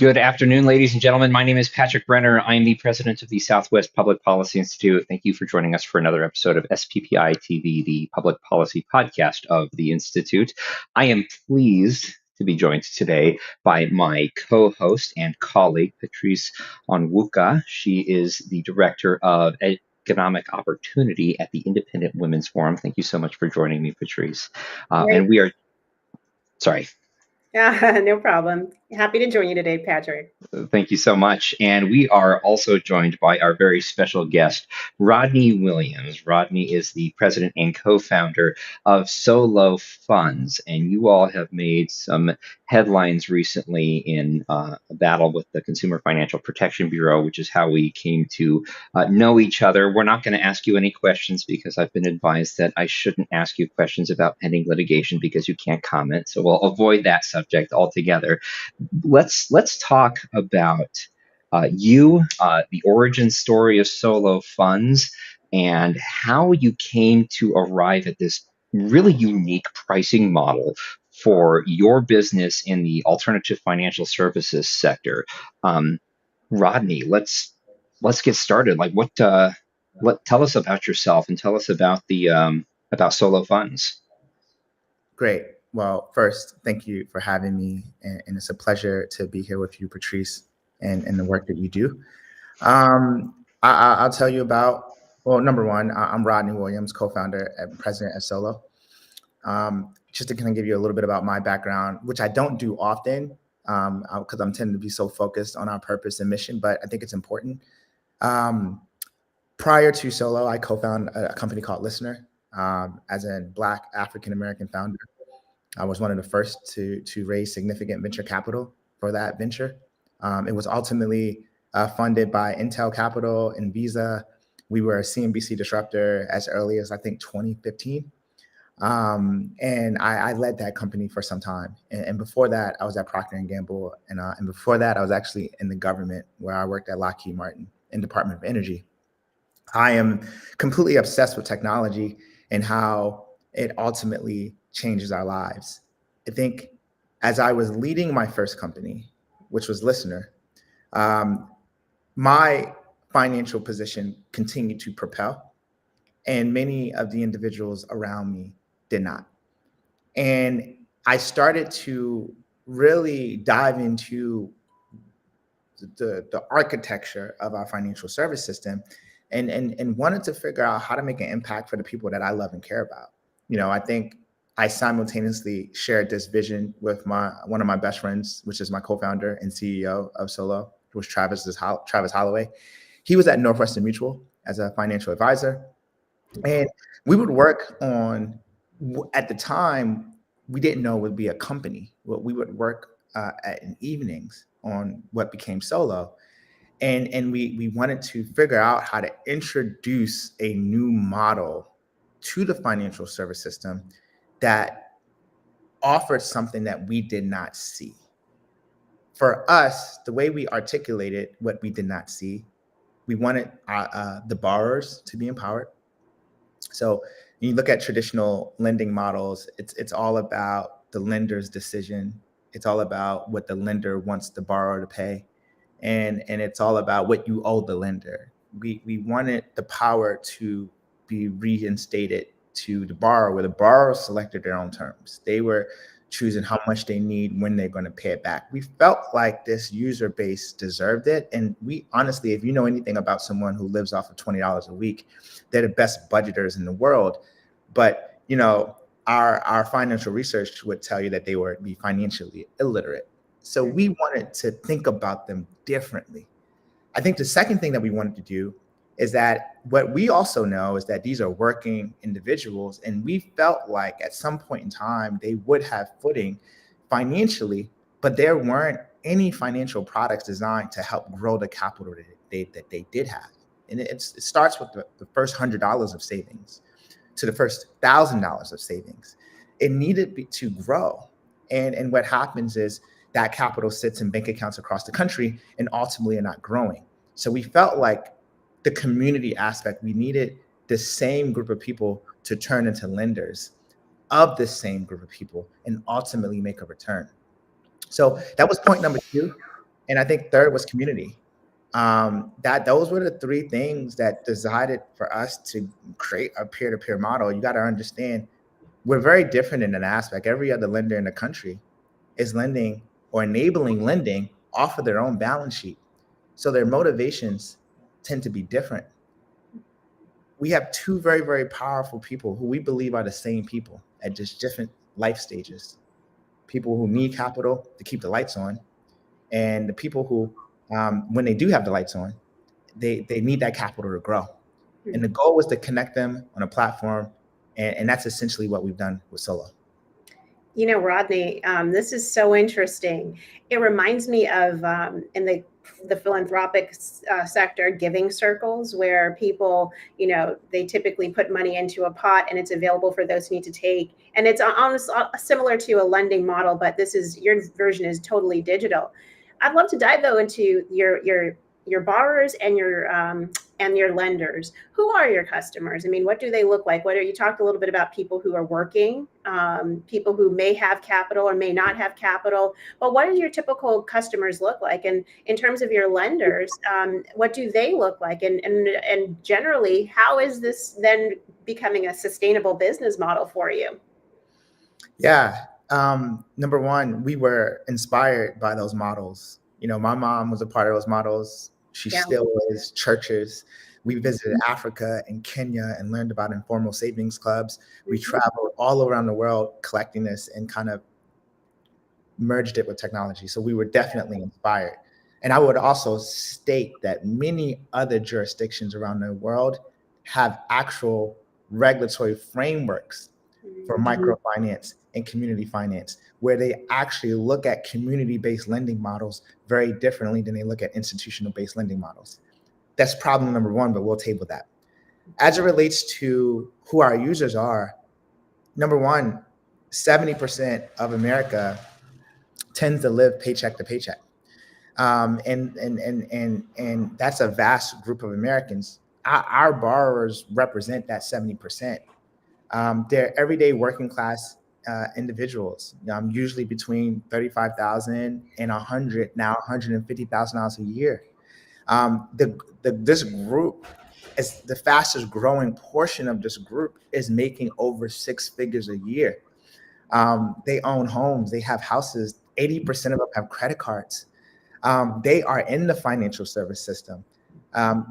Good afternoon, ladies and gentlemen. My name is Patrick Brenner. I am the president of the Southwest Public Policy Institute. Thank you for joining us for another episode of SPPI-TV, the public policy podcast of the Institute. I am pleased to be joined today by my co-host and colleague, Patrice Onwuka. She is the director of Economic Opportunity at the Independent Women's Forum. Thank you so much for joining me, Patrice. And we are, sorry. No problem. Happy to join you today, Patrick. Thank you so much. And we are also joined by our very special guest, Rodney Williams. Rodney is the president and co-founder of SoLo Funds. And you all have made some headlines recently in a battle with the Consumer Financial Protection Bureau, which is how we came to know each other. We're not going to ask you any questions because I've been advised that I shouldn't ask you questions about pending litigation because you can't comment. So we'll avoid that subject altogether. Let's talk about the origin story of SoLo Funds, and how you came to arrive at this really unique pricing model for your business in the alternative financial services sector. Rodney, let's get started. Tell us about yourself and tell us about about SoLo Funds. Great. Well, first, thank you for having me, and it's a pleasure to be here with you, Patrice, and the work that you do. I'll tell you about, well, number one, I'm Rodney Williams, co-founder and president at SoLo. Just to kind of give you a little bit about my background, which I don't do often because I'm tending to be so focused on our purpose and mission, but I think it's important. Prior to SoLo, I co-founded a company called Listener as a Black African-American founder. I was one of the first to raise significant venture capital for that venture. It was ultimately funded by Intel Capital and Visa. We were a CNBC disruptor as early as, I think, 2015. And I led that company for some time. And before that, I was at Procter & Gamble. And before that, I was actually in the government, where I worked at Lockheed Martin in Department of Energy. I am completely obsessed with technology and how it ultimately changes our lives. I think as I was leading my first company, which was Listener, my financial position continued to propel, and many of the individuals around me did not. And I started to really dive into the architecture of our financial service system and wanted to figure out how to make an impact for the people that I love and care about. You know, I think I simultaneously shared this vision with one of my best friends, which is my co-founder and CEO of SoLo, who was Travis Holloway. He was at Northwestern Mutual as a financial advisor. And we would work on, at the time, we didn't know it would be a company. We would work in evenings on what became SoLo. And we wanted to figure out how to introduce a new model to the financial service system that offered something that we did not see. For us, the way we articulated what we did not see, we wanted the borrowers to be empowered. So you look at traditional lending models, it's all about the lender's decision. It's all about what the lender wants the borrower to pay. And it's all about what you owe the lender. We wanted the power to be reinstated to the borrower, where the borrower selected their own terms. They were choosing how much they need, when they're going to pay it back. We felt like this user base deserved it. And we honestly, if you know anything about someone who lives off of $20 a week, they're the best budgeters in the world. But, you know, our financial research would tell you that they would be financially illiterate. So we wanted to think about them differently. I think the second thing that we wanted to do is that what we also know is that these are working individuals, and we felt like at some point in time they would have footing financially, but there weren't any financial products designed to help grow the capital that they did have. And it starts with the first $100 of savings to the first $1,000 of savings. It needed to grow. And what happens is that capital sits in bank accounts across the country and ultimately are not growing. So we felt like the community aspect, we needed the same group of people to turn into lenders of the same group of people and ultimately make a return. So that was point number two. And I think third was community. That those were the three things that decided for us to create a peer-to-peer model. You got to understand we're very different in an aspect. Every other lender in the country is lending or enabling lending off of their own balance sheet. So their motivations tend to be different. We have two very, very powerful people who we believe are the same people at just different life stages. People who need capital to keep the lights on, and the people who, when they do have the lights on, they need that capital to grow. And the goal was to connect them on a platform, and that's essentially what we've done with SoLo. You know, Rodney, this is so interesting. It reminds me of in the philanthropic sector, giving circles, where people, you know, they typically put money into a pot and it's available for those who need to take. And it's almost similar to a lending model, but your version is totally digital. I'd love to dive though into your borrowers and your lenders. Who are your customers? I mean, what do they look like? You talked a little bit about people who are working, people who may have capital or may not have capital, but what do your typical customers look like? And in terms of your lenders, what do they look like? And generally, how is this then becoming a sustainable business model for you? Yeah. Number one, we were inspired by those models. You know, my mom was a part of those models. She still is. Churches. We visited Africa and Kenya and learned about informal savings clubs. We traveled all around the world collecting this and kind of merged it with technology. So we were definitely inspired. And I would also state that many other jurisdictions around the world have actual regulatory frameworks for microfinance and community finance, where they actually look at community-based lending models very differently than they look at institutional-based lending models. That's problem number one, but we'll table that. As it relates to who our users are, number one, 70% of America tends to live paycheck to paycheck. And that's a vast group of Americans. Our borrowers represent that 70%. They're everyday working class individuals, usually between $35,000 and $150,000 a year. This group is the fastest growing portion of this group is making over 6 figures a year. They own homes, they have houses. 80% of them have credit cards. They are in the financial service system.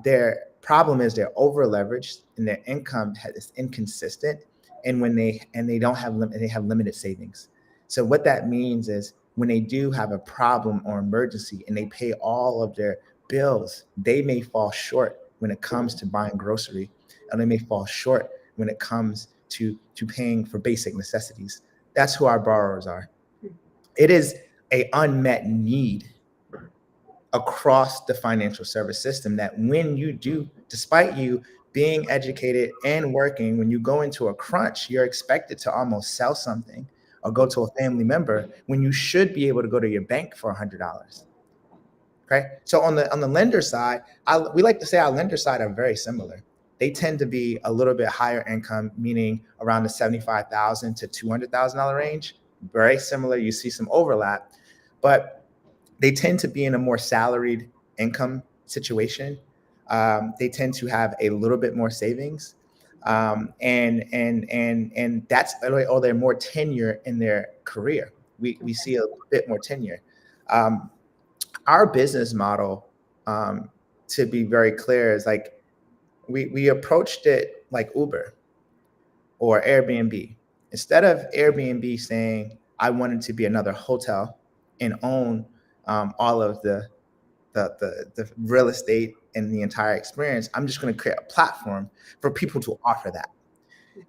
Their problem is they're over leveraged and their income is inconsistent. And they have limited savings. So what that means is when they do have a problem or emergency and they pay all of their bills, they may fall short when it comes to buying grocery, and they may fall short when it comes to paying for basic necessities. That's who our borrowers are. It is an unmet need across the financial service system that when you do, despite you being educated and working, when you go into a crunch, you're expected to almost sell something or go to a family member when you should be able to go to your bank for $100. Okay. So on the lender side, we like to say our lender side are very similar. They tend to be a little bit higher income, meaning around the $75,000 to $200,000 range. Very similar. You see some overlap, but they tend to be in a more salaried income situation. They tend to have a little bit more savings, and that's or they're more tenure in their career. We see a bit more tenure. Our business model, to be very clear, is like we approached it like Uber or Airbnb. Instead of Airbnb saying, I wanted to be another hotel and own all of the real estate and the entire experience, I'm just going to create a platform for people to offer that.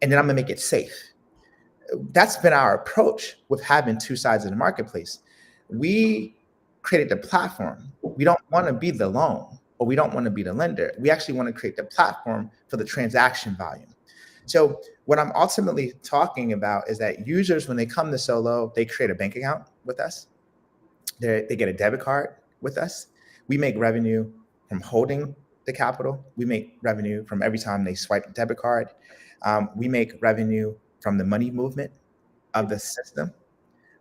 And then I'm going to make it safe. That's been our approach with having two sides of the marketplace. We created the platform. We don't want to be the loan, or we don't want to be the lender. We actually want to create the platform for the transaction volume. So what I'm ultimately talking about is that users, when they come to SoLo, they create a bank account with us. They get a debit card with us. We make revenue from holding the capital. We make revenue from every time they swipe the debit card. We make revenue from the money movement of the system.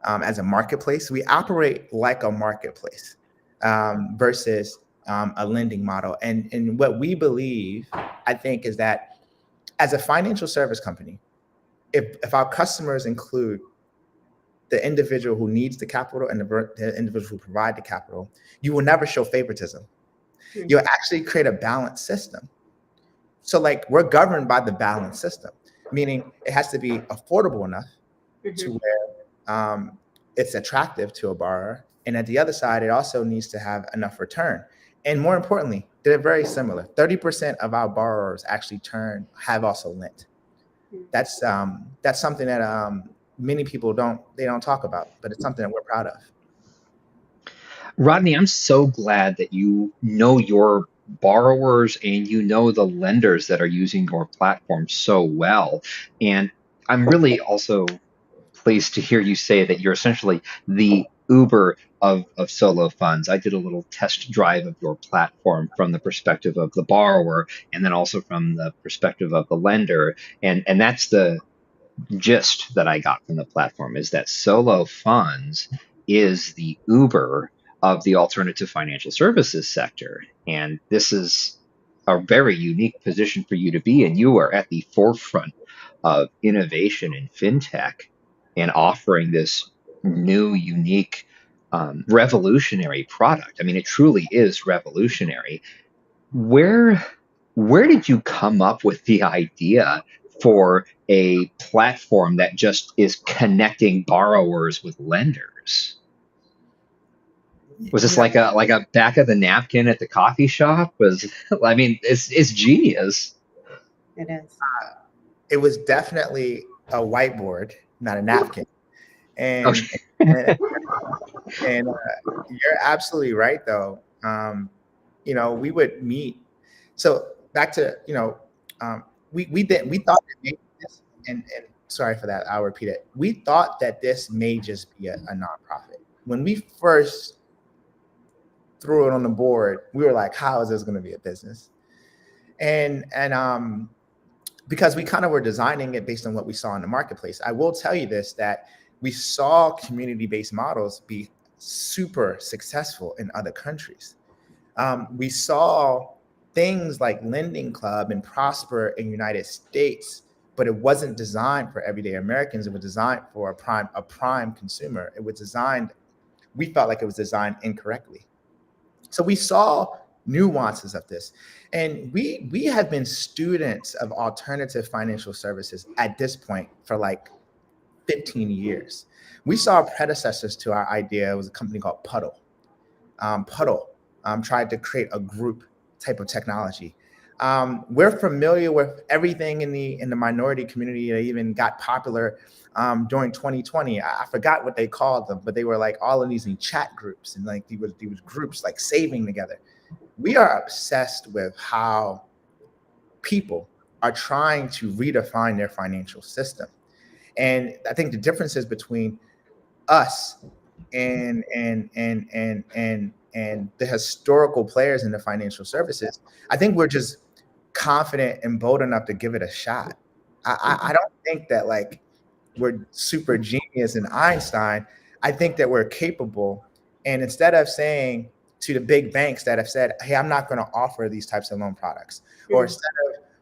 As a marketplace, we operate like a marketplace. versus a lending model. And what we believe, I think, is that as a financial service company, if our customers include the individual who needs the capital and the individual who provide the capital, you will never show favoritism. You'll actually create a balanced system. So like we're governed by the balanced system, meaning it has to be affordable enough to where it's attractive to a borrower. And at the other side, it also needs to have enough return. And more importantly, they're very similar. 30% of our borrowers actually have also lent. That's something that many people don't talk about, but it's something that we're proud of. Rodney, I'm so glad that you know your borrowers and you know the lenders that are using your platform so well. And I'm really also pleased to hear you say that you're essentially the Uber of SoLo funds. I did a little test drive of your platform from the perspective of the borrower and then also from the perspective of the lender. And that's the gist that I got from the platform, is that SoLo funds is the Uber of the alternative financial services sector. And this is a very unique position for you to be in. You are at the forefront of innovation in fintech and offering this new, unique, revolutionary product. I mean, it truly is revolutionary. Where did you come up with the idea for a platform that just is connecting borrowers with lenders? Was this like a back of the napkin at the coffee shop? I mean, it's genius. It is. It was definitely a whiteboard, not a napkin. And and you're absolutely right, though. We would meet. So back to we thought that maybe this, and sorry for that, I'll repeat it. We thought that this may just be a nonprofit. When we first threw it on the board, we were like, how is this going to be a business? And because we kind of were designing it based on what we saw in the marketplace. I will tell you this, that we saw community-based models be super successful in other countries. We saw things like Lending Club and Prosper in the United States, but it wasn't designed for everyday Americans. It was designed for a prime consumer. We felt like it was designed incorrectly. So we saw nuances of this. And we have been students of alternative financial services at this point for like 15 years. We saw predecessors to our idea. It was a company called Puddle. Puddle tried to create a group type of technology. We're familiar with everything in the minority community that even got popular during 2020. I forgot what they called them, but they were like all of these in chat groups and like these groups like saving together. We are obsessed with how people are trying to redefine their financial system. And I think the differences between us and the historical players in the financial services, I think we're just confident and bold enough to give it a shot. I don't think that like we're super genius and Einstein. I think that we're capable. And instead of saying to the big banks that have said, hey, I'm not going to offer these types of loan products, or instead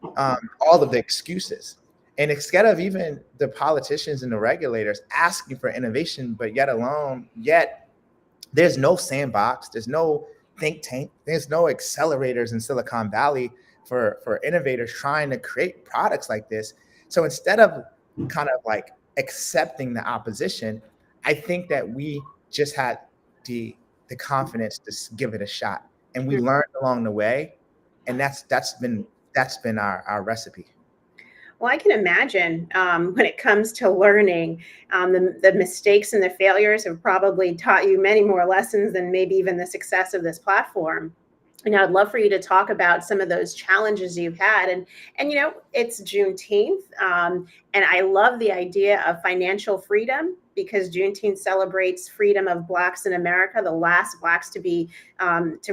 of all of the excuses, and instead of even the politicians and the regulators asking for innovation, but yet there's no sandbox, there's no think tank, there's no accelerators in Silicon Valley for innovators trying to create products like this. So instead of kind of like accepting the opposition, I think that we just had the confidence to give it a shot, and we learned along the way, and that's been our recipe. Well, I can imagine when it comes to learning, the mistakes and the failures have probably taught you many more lessons than maybe even the success of this platform. And I'd love for you to talk about some of those challenges you've had. And it's Juneteenth, and I love the idea of financial freedom, because Juneteenth celebrates freedom of Blacks in America, the last Blacks to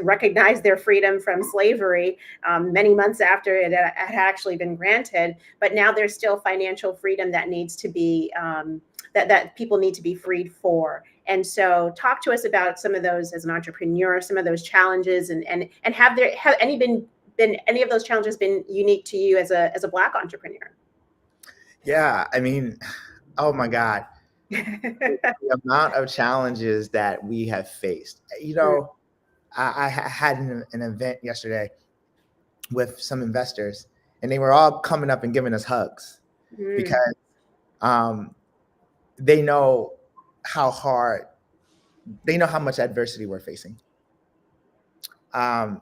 recognize their freedom from slavery many months after it had actually been granted. But now there's still financial freedom that needs to be that people need to be freed for. And so talk to us about some of those as an entrepreneur, some of those challenges, and have any of those challenges been unique to you as a Black entrepreneur? Yeah, I mean, oh my God, the amount of challenges that we have faced. I had an event yesterday with some investors, and they were all coming up and giving us hugs because um, they know how hard, they know how much adversity we're facing. They're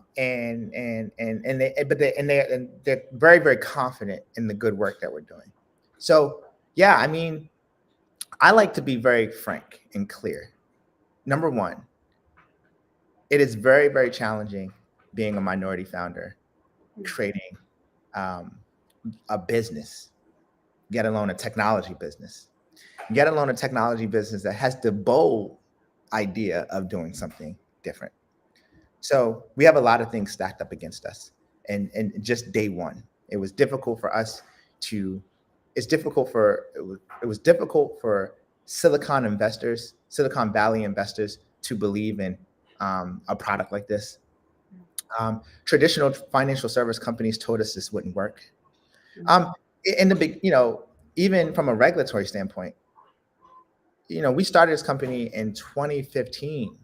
very, very confident in the good work that we're doing. So yeah, I mean, I like to be very frank and clear. Number one, it is very, very challenging being a minority founder, creating a business, get alone a technology business, that has the bold idea of doing something different. So we have a lot of things stacked up against us. And just day one, it was difficult for us to, it was difficult for Silicon Valley investors to believe in a product like this. Traditional financial service companies told us this wouldn't work. In the big, even from a regulatory standpoint, we started this company in 2015.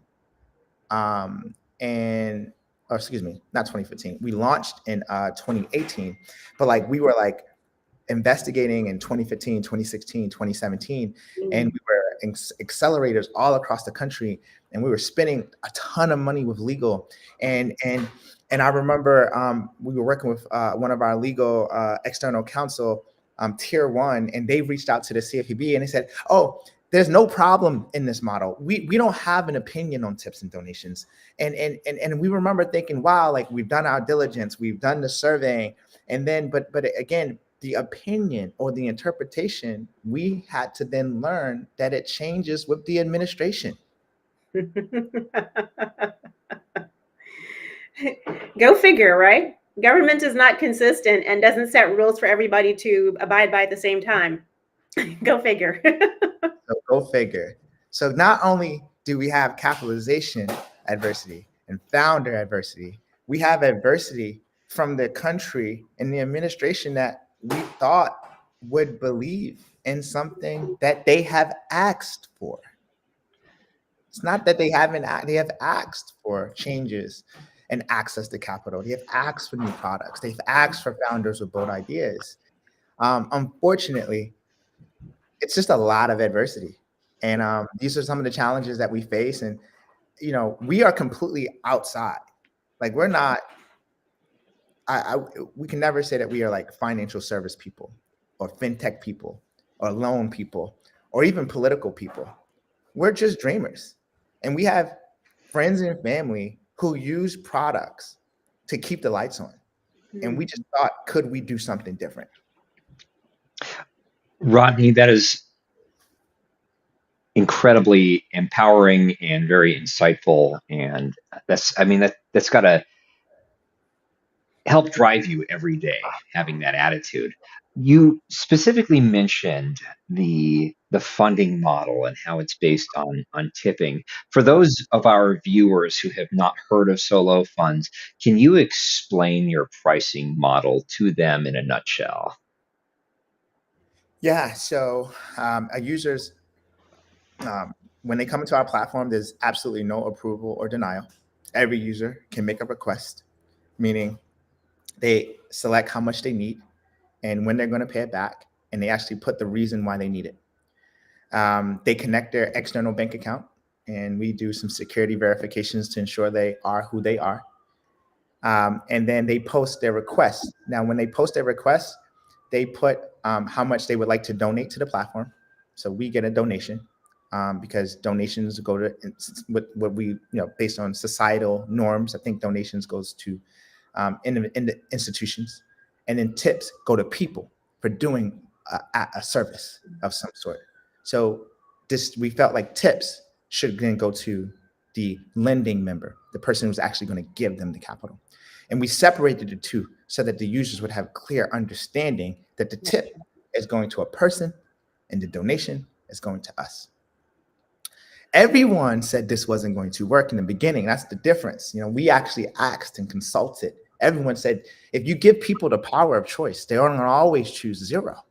Or excuse me, not 2015. We launched in 2018, but we were investigating in 2015, 2016, 2017, and we were in accelerators all across the country, and we were spending a ton of money with legal. And I remember we were working with one of our legal external counsel, Tier 1, and they reached out to the CFPB and they said, "Oh, there's no problem in this model. We don't have an opinion on tips and donations." And we remember thinking, wow, we've done our diligence, we've done the surveying, and then but again, the opinion or the interpretation, we had to then learn that it changes with the administration. Go figure, right? Government is not consistent and doesn't set rules for everybody to abide by at the same time. Go figure. So go figure. So not only do we have capitalization adversity and founder adversity, we have adversity from the country and the administration that we thought would believe in something that they have asked for. It's not that they have asked for changes and access to capital. They have asked for new products. They've asked for founders with bold ideas. Unfortunately, it's just a lot of adversity. And these are some of the challenges that we face. And, we are completely outside. We're not, we can never say that we are financial service people or fintech people or loan people or even political people. We're just dreamers. And we have friends and family who use products to keep the lights on. And we just thought, could we do something different? Rodney, that is incredibly empowering and very insightful. And that's got to help drive you every day, having that attitude. You specifically mentioned the funding model and how it's based on tipping. For those of our viewers who have not heard of SoLo funds, can you explain your pricing model to them in a nutshell? Yeah, so our users, when they come into our platform, there's absolutely no approval or denial. Every user can make a request, meaning they select how much they need and when they're going to pay it back, and they actually put the reason why they need it. They connect their external bank account, and we do some security verifications to ensure they are who they are. And then they post their request. Now, when they post their request, they put how much they would like to donate to the platform. So we get a donation because donations go to what we, based on societal norms. I think donations goes to in the institutions, and then tips go to people for doing a service of some sort. So we felt like tips should then go to the lending member, the person who's actually going to give them the capital. And we separated the two so that the users would have clear understanding that the tip is going to a person and the donation is going to us. Everyone said this wasn't going to work in the beginning. That's the difference. We actually asked and consulted. Everyone said, if you give people the power of choice, they're going to always choose zero.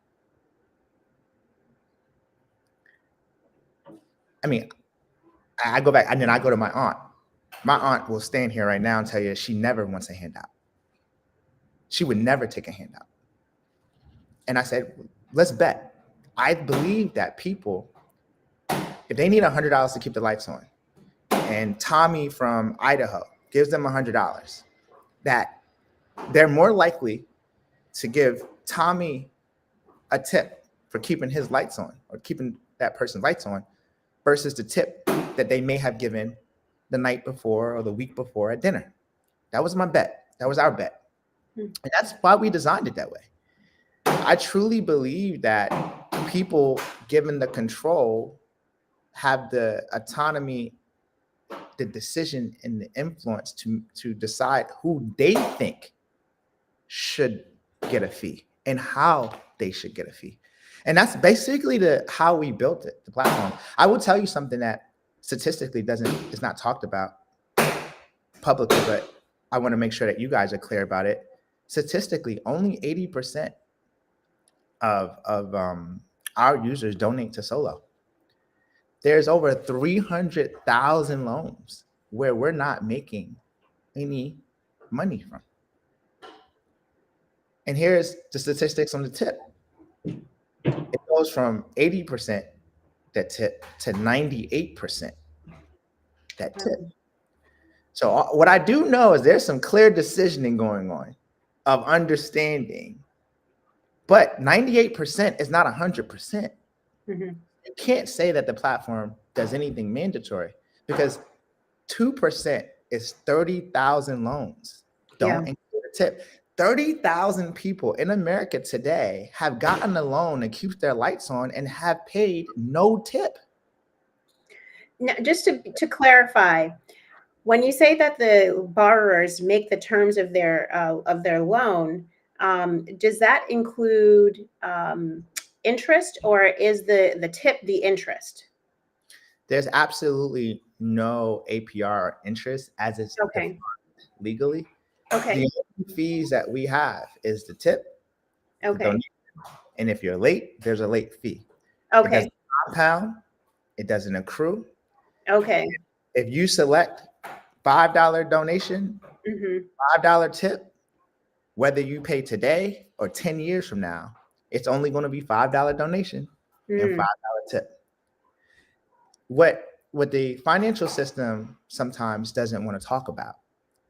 I mean, I go back and then I go to my aunt. My aunt will stand here right now and tell you she never wants a handout. She would never take a handout. And I said, let's bet. I believe that people, if they need $100 to keep the lights on, and Tommy from Idaho gives them $100, that they're more likely to give Tommy a tip for keeping his lights on or keeping that person's lights on versus the tip that they may have given the night before or the week before at dinner. That was my bet. That was our bet. And that's why we designed it that way. I truly believe that people, given the control, have the autonomy, the decision, and the influence to decide who they think should get a fee and how they should get a fee. And that's basically how we built it, the platform. I will tell you something that statistically is not talked about publicly, but I want to make sure that you guys are clear about it. Statistically, only 80% of our users donate to SoLo. There's over 300,000 loans where we're not making any money from. And here's the statistics on the tip. It goes from 80% that tip to 98% that tip. So what I do know is there's some clear decisioning going on of understanding, but 98% is not 100%. You can't say that the platform does anything mandatory because 2% is 30,000 loans. Don't include a tip. 30,000 people in America today have gotten a loan and keep their lights on and have paid no tip. Now, just to clarify, when you say that the borrowers make the terms of their loan, does that include interest, or is the tip the interest? There's absolutely no APR or interest as it's defined legally. Okay. The only fees that we have is the tip. Okay. And if you're late, there's a late fee. Okay. It doesn't compound. It doesn't accrue. Okay. If you select $5 donation, $5 tip, whether you pay today or 10 years from now, it's only going to be $5 donation and $5 tip. What the financial system sometimes doesn't want to talk about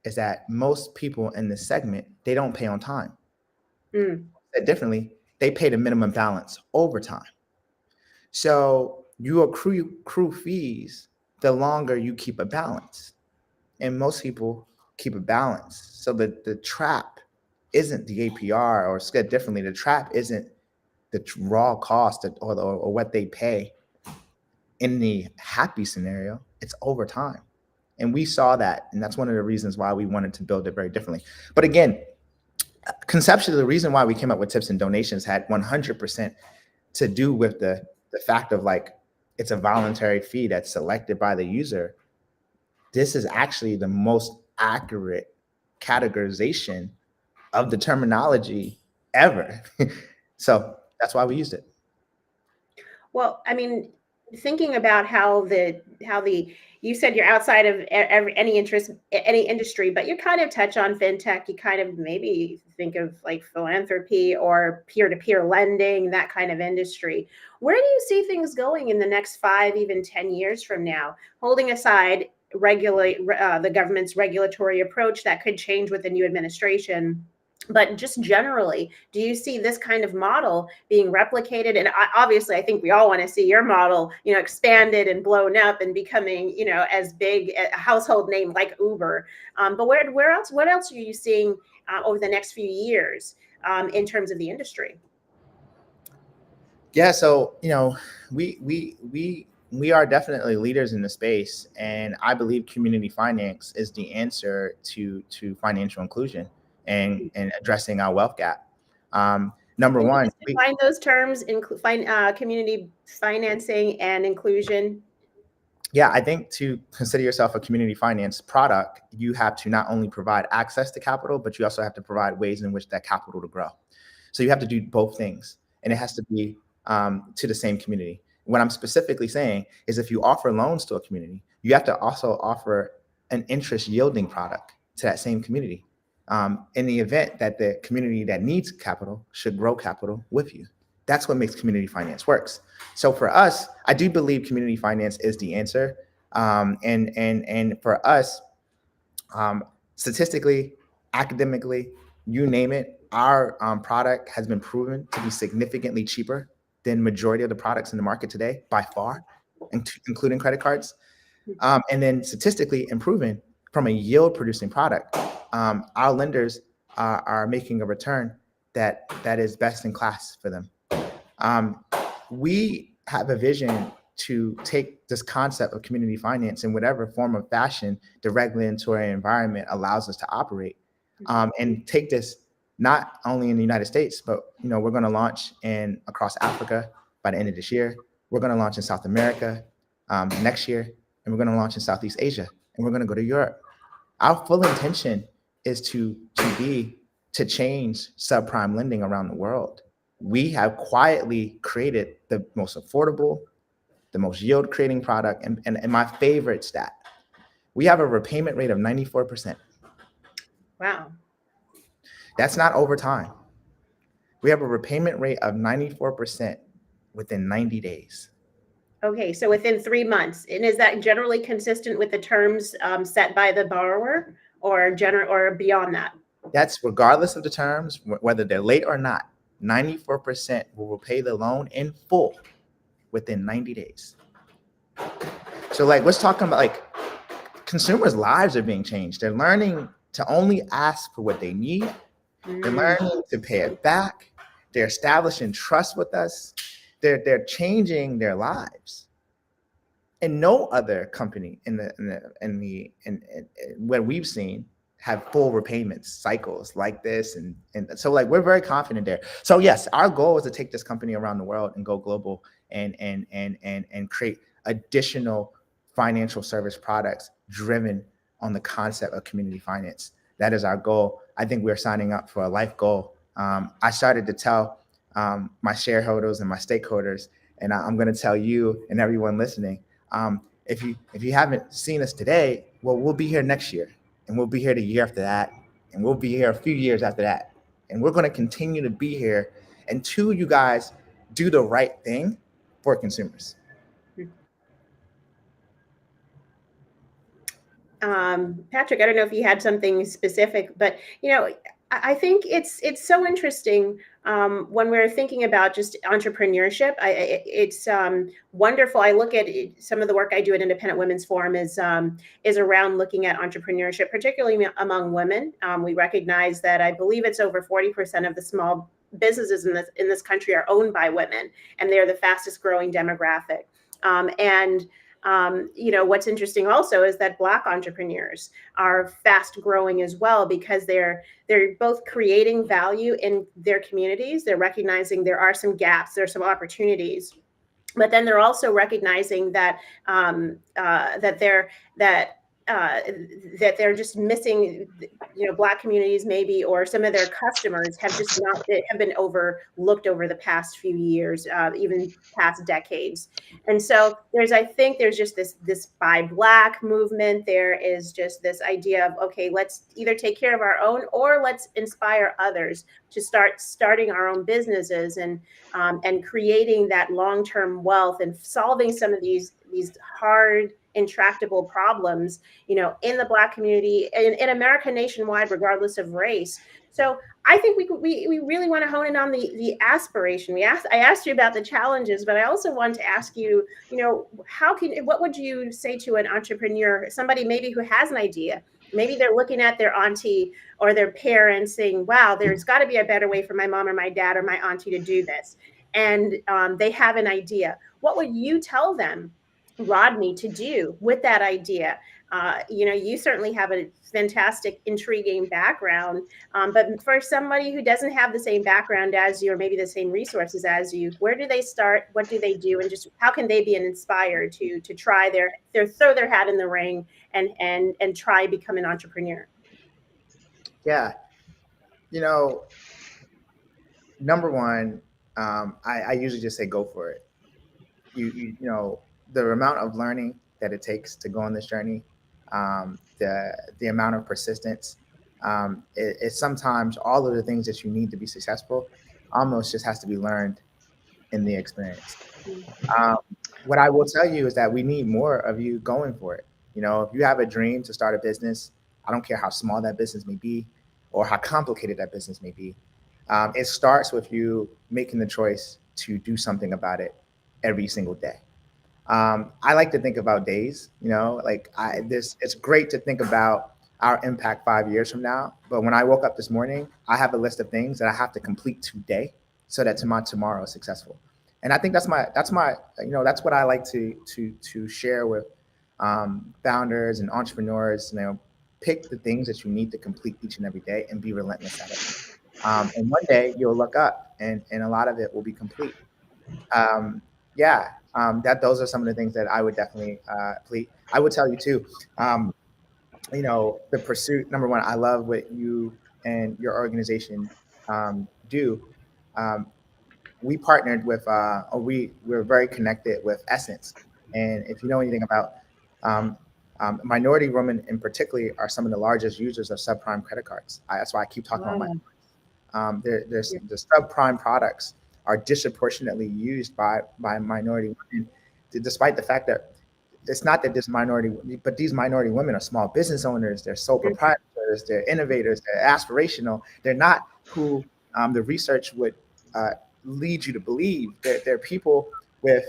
is that most people in this segment, they don't pay on time. Said differently, they pay the minimum balance over time. So you accrue fees the longer you keep a balance. And most people keep a balance. So the trap isn't the APR, or said differently, the trap isn't the raw cost or what they pay in the happy scenario. It's over time. And we saw that. And that's one of the reasons why we wanted to build it very differently. But again, conceptually, the reason why we came up with tips and donations had 100% to do with the fact of it's a voluntary fee that's selected by the user. This is actually the most accurate categorization of the terminology ever. So that's why we used it. Well, I mean, thinking about how you said you're outside of any industry, but you kind of touch on fintech. You kind of maybe think of philanthropy or peer-to-peer lending, that kind of industry. Where do you see things going in the next 5, even 10 years from now? Holding aside the government's regulatory approach that could change with the new administration. But just generally, do you see this kind of model being replicated? And obviously, I think we all want to see your model, expanded and blown up and becoming, as big a household name like Uber. But where else? What else are you seeing over the next few years in terms of the industry? Yeah, so we are definitely leaders in the space, and I believe community finance is the answer to financial inclusion and addressing our wealth gap. Number one, define those terms, community financing and inclusion. Yeah, I think to consider yourself a community finance product, you have to not only provide access to capital, but you also have to provide ways in which that capital to grow. So you have to do both things, and it has to be to the same community. What I'm specifically saying is if you offer loans to a community, you have to also offer an interest yielding product to that same community in the event that the community that needs capital should grow capital with you. That's what makes community finance works. So for us, I do believe community finance is the answer. And for us, statistically, academically, you name it, our product has been proven to be significantly cheaper than majority of the products in the market today by far, including credit cards. And then statistically improving from a yield producing product, our lenders are making a return that is best in class for them. We have a vision to take this concept of community finance in whatever form of fashion the regulatory environment allows us to operate, and take this not only in the United States, but we're going to launch across Africa by the end of this year. We're going to launch in South America next year, and we're going to launch in Southeast Asia, and we're going to go to Europe. Our full intention is to change subprime lending around the world. We have quietly created the most affordable, the most yield creating product. And my favorite stat, we have a repayment rate of 94%. Wow. That's not over time. We have a repayment rate of 94% within 90 days. Okay, so within 3 months. And is that generally consistent with the terms set by the borrower or beyond that? That's regardless of the terms, whether they're late or not. 94% will repay the loan in full within 90 days. So let's talk about consumers' lives are being changed. They're learning to only ask for what they need. They're learning to pay it back. They're establishing trust with us. They're changing their lives. And no other company in what we've seen have full repayment cycles like this. And so we're very confident there. So yes, our goal is to take this company around the world and go global and create additional financial service products driven on the concept of community finance. That is our goal. I think we're signing up for a life goal. I started to tell my shareholders and my stakeholders, and I'm going to tell you and everyone listening, if you haven't seen us today, well, we'll be here next year, and we'll be here the year after that, and we'll be here a few years after that, and we're going to continue to be here until you guys do the right thing for consumers. Patrick, I don't know if you had something specific, but I think it's so interesting when we're thinking about just entrepreneurship. It's wonderful. I look at some of the work I do at Independent Women's Forum is around looking at entrepreneurship, particularly among women. We recognize that I believe it's over 40% of the small businesses in this country are owned by women, and they're the fastest growing demographic. What's interesting also is that Black entrepreneurs are fast growing as well, because they're both creating value in their communities. They're recognizing there are some gaps, there are some opportunities, but then they're also recognizing that that they're just missing, Black communities maybe, or some of their customers have been overlooked over the past few years, even past decades. And so I think there's just this Buy Black movement. There is just this idea of, okay, let's either take care of our own or let's inspire others to starting our own businesses and creating that long-term wealth and solving some of these hard, intractable problems, in the Black community and in America nationwide, regardless of race. So I think we really want to hone in on the aspiration. I asked you about the challenges, but I also want to ask you, what would you say to an entrepreneur, somebody maybe who has an idea? Maybe they're looking at their auntie or their parents saying, wow, there's got to be a better way for my mom or my dad or my auntie to do this. And they have an idea. What would you tell them, Rodney, to do with that idea? You certainly have a fantastic, intriguing background. But for somebody who doesn't have the same background as you, or maybe the same resources as you, where do they start? What do they do? And just how can they be inspired to try their throw their hat in the ring and try become an entrepreneur? Yeah, number one, I usually just say go for it. The amount of learning that it takes to go on this journey, the amount of persistence, it's sometimes all of the things that you need to be successful almost just has to be learned in the experience. What I will tell you is that we need more of you going for it. If you have a dream to start a business, I don't care how small that business may be or how complicated that business may be. It starts with you making the choice to do something about it every single day. I like to think about days, it's great to think about our impact 5 years from now. But when I woke up this morning, I have a list of things that I have to complete today so that my tomorrow is successful. And I think that's what I like to share with founders and entrepreneurs. Pick the things that you need to complete each and every day and be relentless at it. And one day you'll look up and a lot of it will be complete. Those are some of the things that I would definitely complete. I would tell you too, the pursuit, number one, I love what you and your organization do. We partnered with, we're very connected with Essence. And if you know anything about minority women in particular are some of the largest users of subprime credit cards. That's why I keep talking about the subprime products are disproportionately used by minority women, despite the fact that it's not that but these minority women are small business owners, they're sole proprietors, they're innovators, they're aspirational. They're not who the research would lead you to believe. They're people with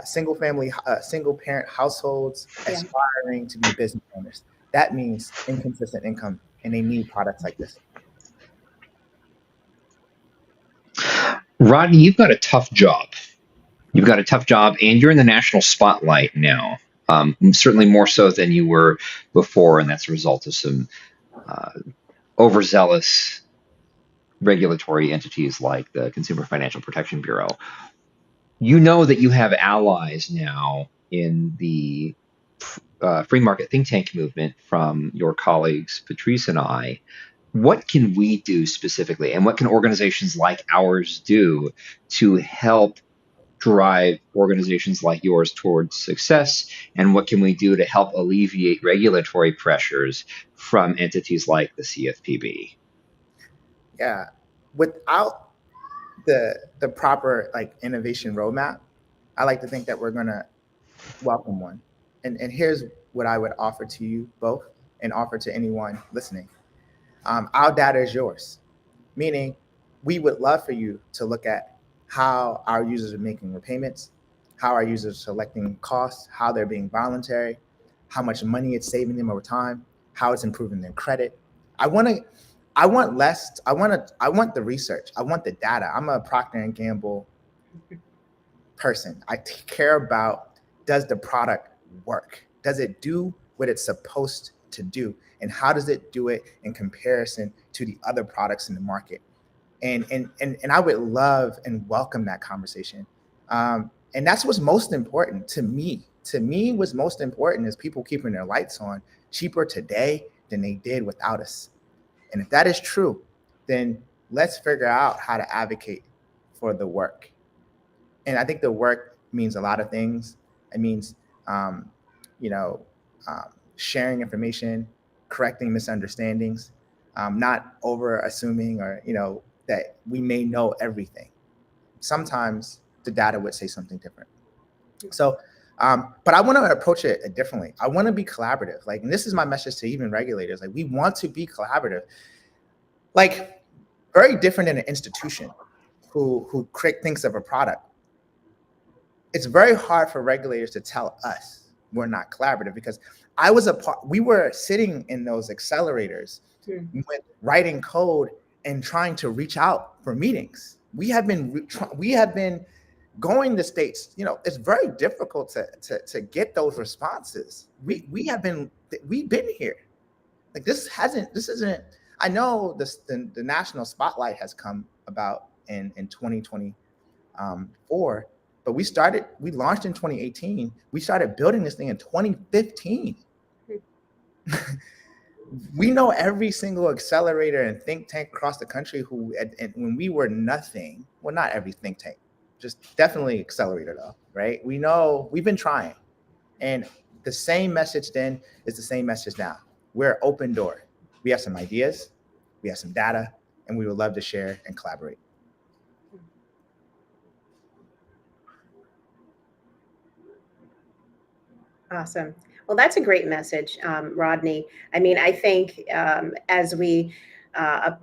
single parent households aspiring to be business owners. That means inconsistent income, and they need products like this. Rodney, you've got a tough job. You've got a tough job, and you're in the national spotlight now, certainly more so than you were before, and that's a result of some overzealous regulatory entities like the Consumer Financial Protection Bureau. You know that you have allies now in the free market think tank movement from your colleagues, Patrice and I. What can we do specifically, and what can organizations like ours do to help drive organizations like yours towards success? And what can we do to help alleviate regulatory pressures from entities like the CFPB? Yeah, without the proper innovation roadmap, I like to think that we're gonna welcome one. And here's what I would offer to you both and offer to anyone listening. Our data is yours, meaning we would love for you to look at how our users are making repayments, how our users are selecting costs, how they're being voluntary, how much money it's saving them over time, how it's improving their credit. I want the research. I want the data. I'm a Procter & Gamble person. I care about, does the product work? Does it do what it's supposed to do? And how does it do it in comparison to the other products in the market? And I would love and welcome that conversation. And that's what's most important to me. To me, what's most important is people keeping their lights on cheaper today than they did without us. And if that is true, then let's figure out how to advocate for the work. And I think the work means a lot of things. It means, sharing information, correcting misunderstandings, not over assuming or, that we may know everything. Sometimes the data would say something different. So, but I want to approach it differently. I want to be collaborative. And this is my message to even regulators. We want to be collaborative. Very different than an institution who thinks of a product. It's very hard for regulators to tell us we're not collaborative, because we were sitting in those accelerators with writing code and trying to reach out for meetings. We have been going to states, it's very difficult to get those responses. We've been here. Like this isn't. I know the national spotlight has come about in 2024, but we launched in 2018. We started building this thing in 2015. We know every single accelerator and think tank across the country and when we were nothing. Well, not every think tank, just definitely accelerator though, right? We know we've been trying, and the same message then is the same message now. We're open door. We have some ideas, we have some data, and we would love to share and collaborate. Awesome. Well, that's a great message, Rodney. I mean, I think as we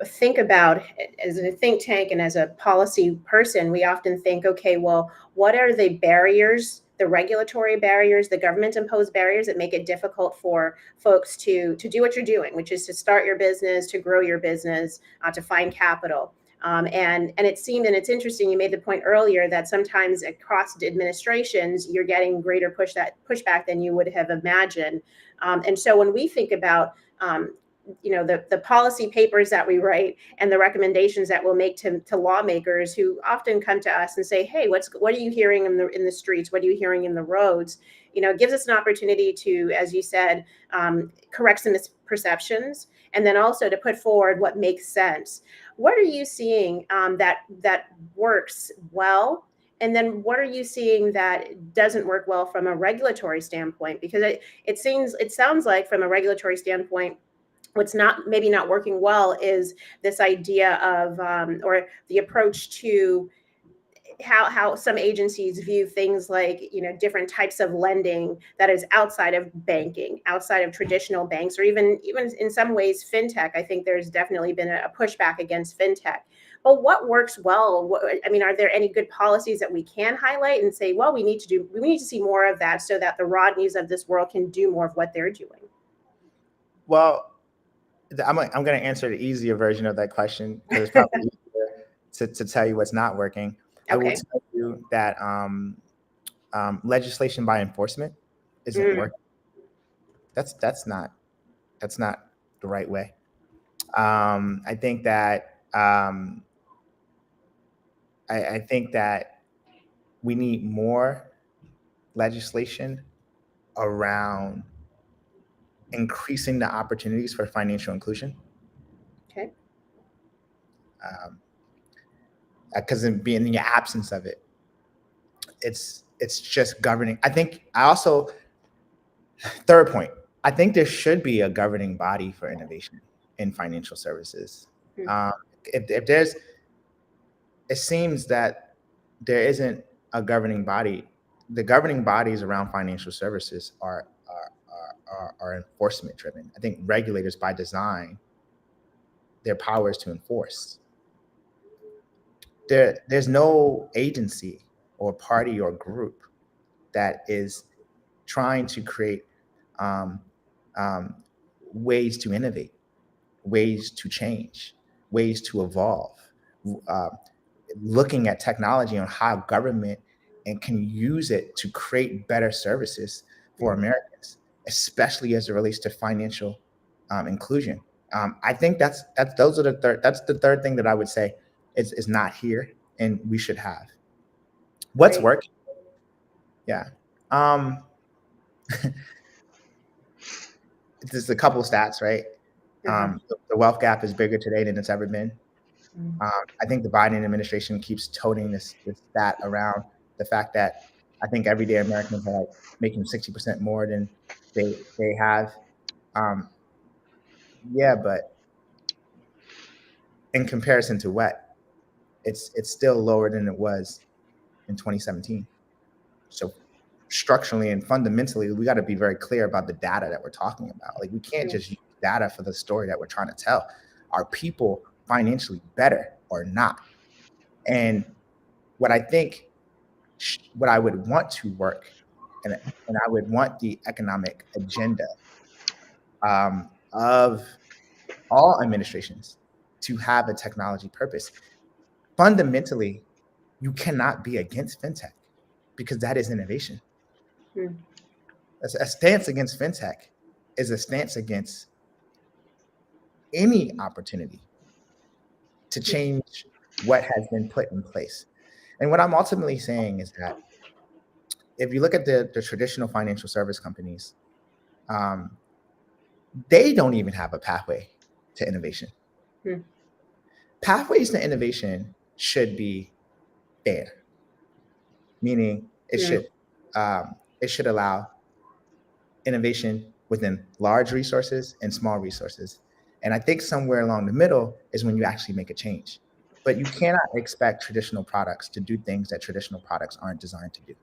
think about as a think tank and as a policy person, we often think, okay, well, what are the barriers, the regulatory barriers, the government imposed barriers that make it difficult for folks to do what you're doing, which is to start your business, to grow your business, to find capital. And it seemed, and it's interesting, you made the point earlier that sometimes across administrations, you're getting greater pushback than you would have imagined. And so when we think about the policy papers that we write and the recommendations that we'll make to lawmakers who often come to us and say, hey, what are you hearing in the streets? What are you hearing in the roads? It gives us an opportunity to, as you said, correct some misperceptions, and then also to put forward what makes sense. What are you seeing that works well? And then what are you seeing that doesn't work well from a regulatory standpoint? Because it sounds like from a regulatory standpoint, what's maybe not working well is this idea of or the approach to how some agencies view things like different types of lending that is outside of banking, outside of traditional banks, or even in some ways fintech. I think there's definitely been a pushback against fintech. But what works well? Are there any good policies that we can highlight and say, well, we need to see more of that so that the Rodneys of this world can do more of what they're doing? Well, I'm going to answer the easier version of that question because it's probably easier to tell you what's not working. Okay. I will tell you that legislation by enforcement isn't working. That's not the right way. I think that I think that we need more legislation around increasing the opportunities for financial inclusion. Okay. Because in the absence of it, it's just governing. Third point, I think there should be a governing body for innovation in financial services. It seems that there isn't a governing body. The governing bodies around financial services are enforcement driven. I think regulators by design, their power is to enforce. There's no agency or party or group that is trying to create ways to innovate, ways to change, ways to evolve, looking at technology on how government can use it to create better services for Americans, especially as it relates to financial inclusion. I think that's the third thing that I would say is not here and we should have. What's working? Yeah. There's a couple stats, right? The wealth gap is bigger today than it's ever been. I think the Biden administration keeps toting this stat around the fact that I think everyday Americans are making 60% more than they have. But in comparison to what? It's still lower than it was in 2017. So structurally and fundamentally, we got to be very clear about the data that we're talking about. Like we can't just use data for the story that we're trying to tell. Are people financially better or not? And what I would want to work, and I would want the economic agenda of all administrations to have a technology purpose. Fundamentally, you cannot be against fintech because that is innovation. Mm. A stance against fintech is a stance against any opportunity to change what has been put in place. And what I'm ultimately saying is that if you look at the traditional financial service companies, they don't even have a pathway to innovation. Hmm. Pathways to innovation should be fair, meaning it should allow innovation within large resources and small resources. And I think somewhere along the middle is when you actually make a change. But you cannot expect traditional products to do things that traditional products aren't designed to do.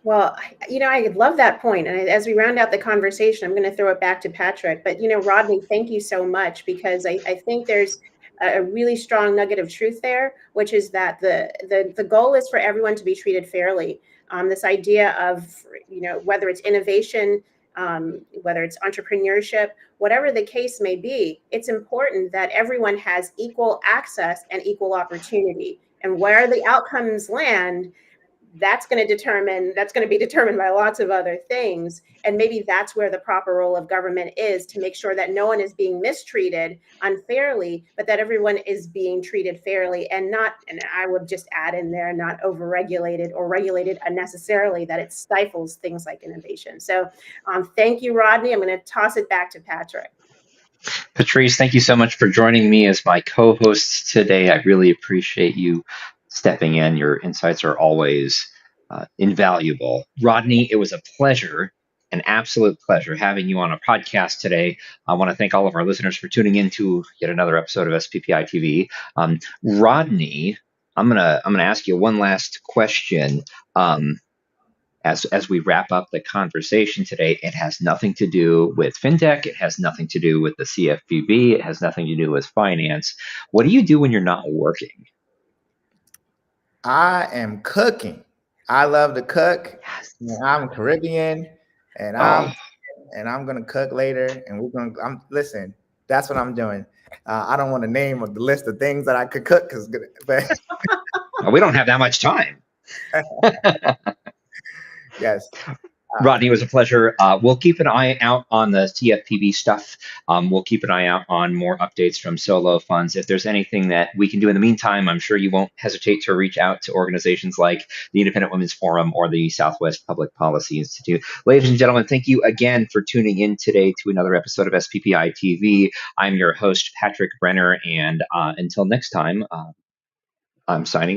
Well, I love that point. And as we round out the conversation, I'm going to throw it back to Patrick. But, Rodney, thank you so much, because I think there's a really strong nugget of truth there, which is that the goal is for everyone to be treated fairly. This idea of, whether it's innovation, whether it's entrepreneurship, whatever the case may be, it's important that everyone has equal access and equal opportunity. And where the outcomes land, that's going to be determined by lots of other things. And maybe that's where the proper role of government is, to make sure that no one is being mistreated unfairly, but that everyone is being treated fairly, and I would just add in there, not overregulated or regulated unnecessarily, that it stifles things like innovation. So thank you, Rodney. I'm going to toss it back to Patrick. Patrice, thank you so much for joining me as my co-host today. I really appreciate you stepping in. Your insights are always invaluable. Rodney, it was a pleasure, an absolute pleasure having you on a podcast today. I want to thank all of our listeners for tuning in to yet another episode of SPPI-TV. Rodney, I'm gonna ask you one last question. As we wrap up the conversation today, it has nothing to do with fintech. It has nothing to do with the CFPB. It has nothing to do with finance. What do you do when you're not working? I am cooking. I love to cook. Yes. I'm Caribbean, and I'm gonna cook later. And listen. That's what I'm doing. I don't want to name the list of things that I could cook, but we don't have that much time. Yes. Rodney, it was a pleasure. We'll keep an eye out on the CFPB stuff. We'll keep an eye out on more updates from SoLo funds. If there's anything that we can do in the meantime, I'm sure you won't hesitate to reach out to organizations like the Independent Women's Forum or the Southwest Public Policy Institute. Ladies and gentlemen, thank you again for tuning in today to another episode of SPPI TV. I'm your host, Patrick Brenner, and until next time, I'm signing off.